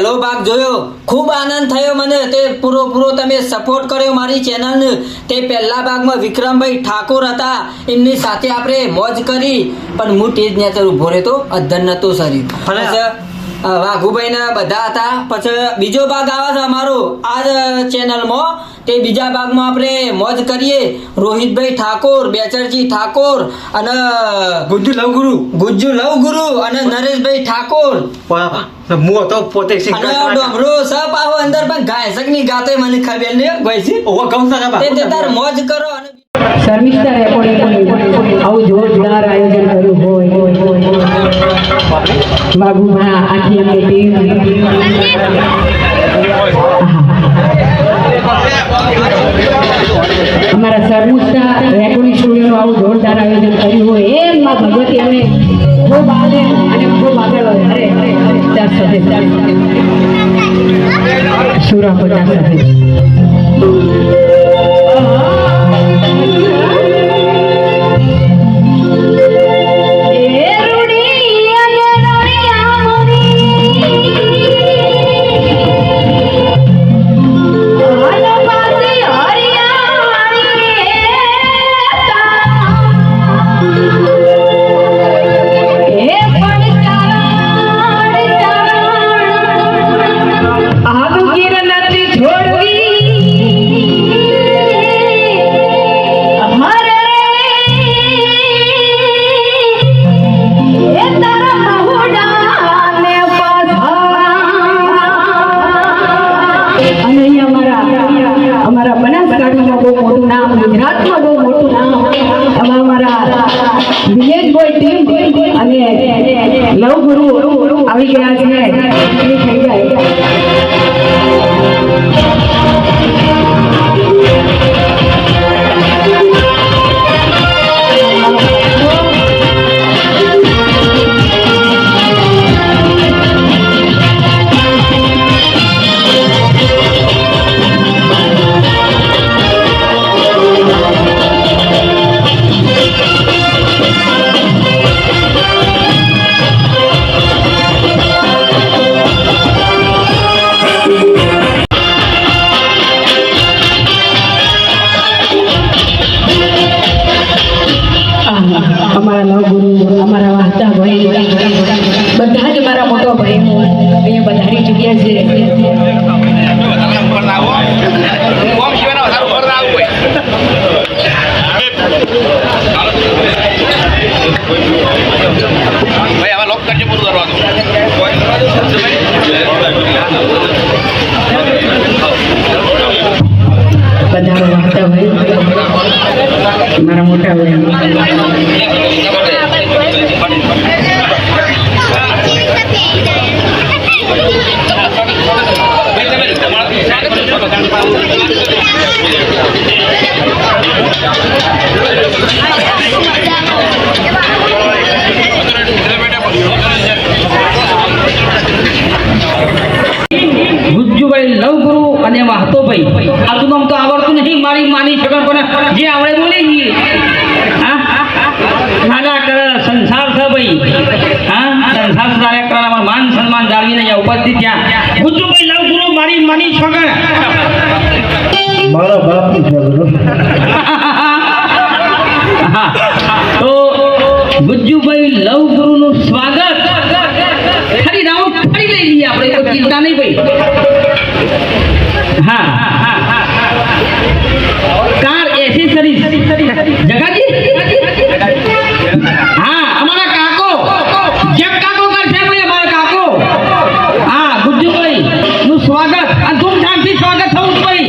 પહેલો ભાગ જોયો, ખૂબ આનંદ થયો મને. તે પૂરો તમે સપોર્ટ કર્યો મારી ચેનલને. તે પહેલા ભાગમાં વિક્રમભાઈ ઠાકોર હતા, એમની સાથે આપણે મોજ કરી. પણ હું તેજ નેચર ઉભો રહેતો, અધન નતો શરીર. વાઘુભાઈ ને બધા હતા. પછી બીજો ભાગ આવે છે અમારો આ ચેનલમાં. તે બીજા ભાગમાં આપણે મોજ કરીએ. રોહિતભાઈ ઠાકોર, બેચરજી ઠાકોર અને ગુજ્જુ લવગુરુ અને નરેશભાઈ ઠાકોર. હું તો પોતે ડોમરો સપ આવો અંદર પણ ગાયસક ની ગાતો મને ખબર નહીં ભાઈ. ઓવા ગાઉં તે તાર મોજ કરો. અને શર્મિષ્ઠા રેકોર્ડિંગ આવું જોરદાર આયોજન કર્યું હોય બાબુભા આખી અમને ટીમ અમારા શર્મિષ્ઠા રેકોર્ડિંગ સ્ટુડિયોનું આવું જોરદાર આયોજન કર્યું હોય એમ માં ભગવતી અમે ખૂબ આગળ અને ખૂબ આગળ અરે ચાર સાથે સુરા 50 સાથે આવી ગયા છે થઈ જાય. અમારા નવગુરુ, અમારા વાહતા ભાઈ, બધા જ મારા મોટો ભાઈ અહીંયા બધાની જગ્યા છે બધા વાહતા ભાઈ મારા મોટા ભાઈ ગુજ્જુભાઈ લવગુરુ અને વાહતોભાઈ આજુ નામ તો આવડતું નહીં મારી માની છગન કોને જે આવડે બોલી જઈએ. સંસાર છે ભાઈ. સંસાર કાર્યક્રમમાં માન સન્માન જાળવીને અહીંયા ઉપસ્થિત ત્યાં ગુજ્જુભાઈ લવગુરુ મારી માની છગન મારા બાપની છગન. તો ગુજ્જુભાઈ લવગુરુનું સ્વાગત ખાલી રાઉન્ડ ફરી લઈ લઈએ આપણે, કોઈ ચિંતા નહીં ભાઈ. કાર એસેસરીઝ જગાજી. અમારા કાકો જેમ કાકો કરશે ભાઈ, અમારા કાકો. ગુજ્જુભાઈ નું સ્વાગત અને ધૂમધામથી સ્વાગત થવું ભાઈ.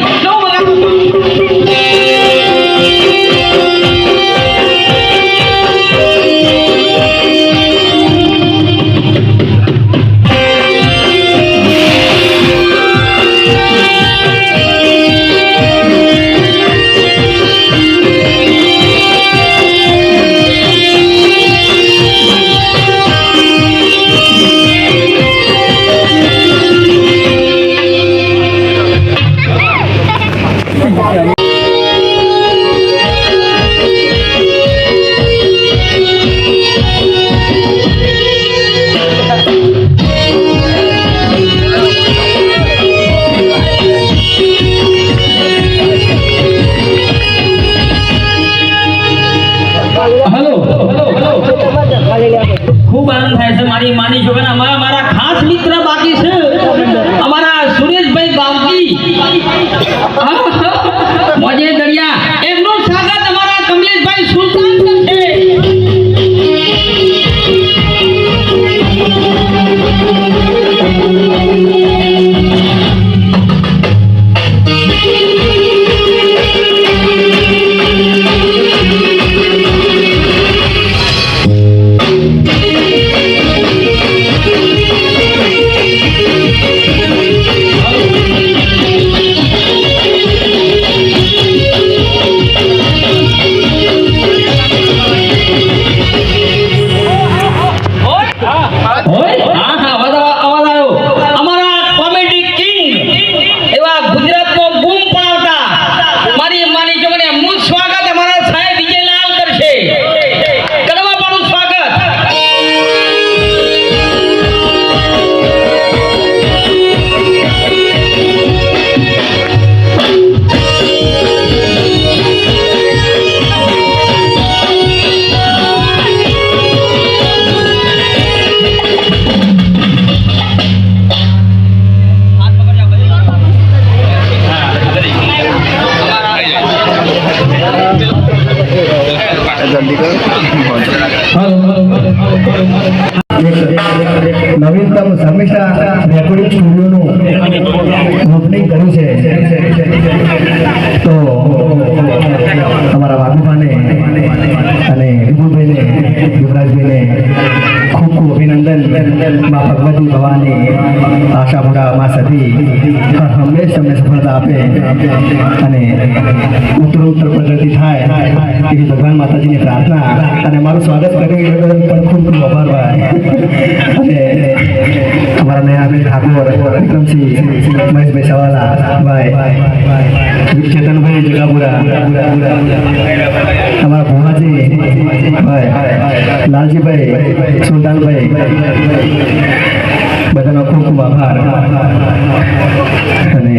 નવીનતમ સમીક્ષા રેકોર્ડિંગ સ્ટુડિયોનું ઓપનિંગ કર્યું છે તો અમારા વાઘુભાને અને વિપુલભાઈને યુવરાજભાઈને ખૂબ ખૂબ અભિનંદન. મા ભગવતી ભવાની આશાપુરા મા સતી હંમેશ તમને સફળતા આપે અને ઉત્તરોત્તર પ્રગતિ થાય એવી ભગવાન માતાજીની પ્રાર્થના. અને મારું સ્વાગત કર્યું એ બદલ પણ ખૂબ ખૂબ આભાર ભાઈ. અને અમારા નયાબેન ઠાકોર, વિક્રમસિંહ, મહેશભાઈ સવાલા ભાઈ, ચેતનભાઈ જગાપુરા, અમારા ભોવાજી ભાઈ, લાલજીભાઈ, સુલતાનભાઈ, બધાનો ખૂબ ખૂબ આભાર. અને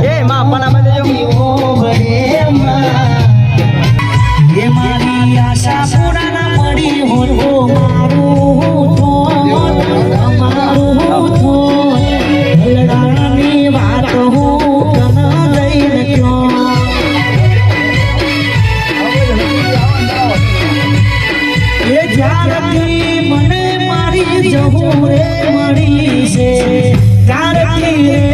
એ માં આપવાના માટે જો એ મારી આશા પૂરા ના પડી હોત તો મારું થોત અમારું થોત હલડાની વાત હું તને દઈને ક્યો એ જ્યારથી મને મારી જહું રે મળી છે ત્યારથી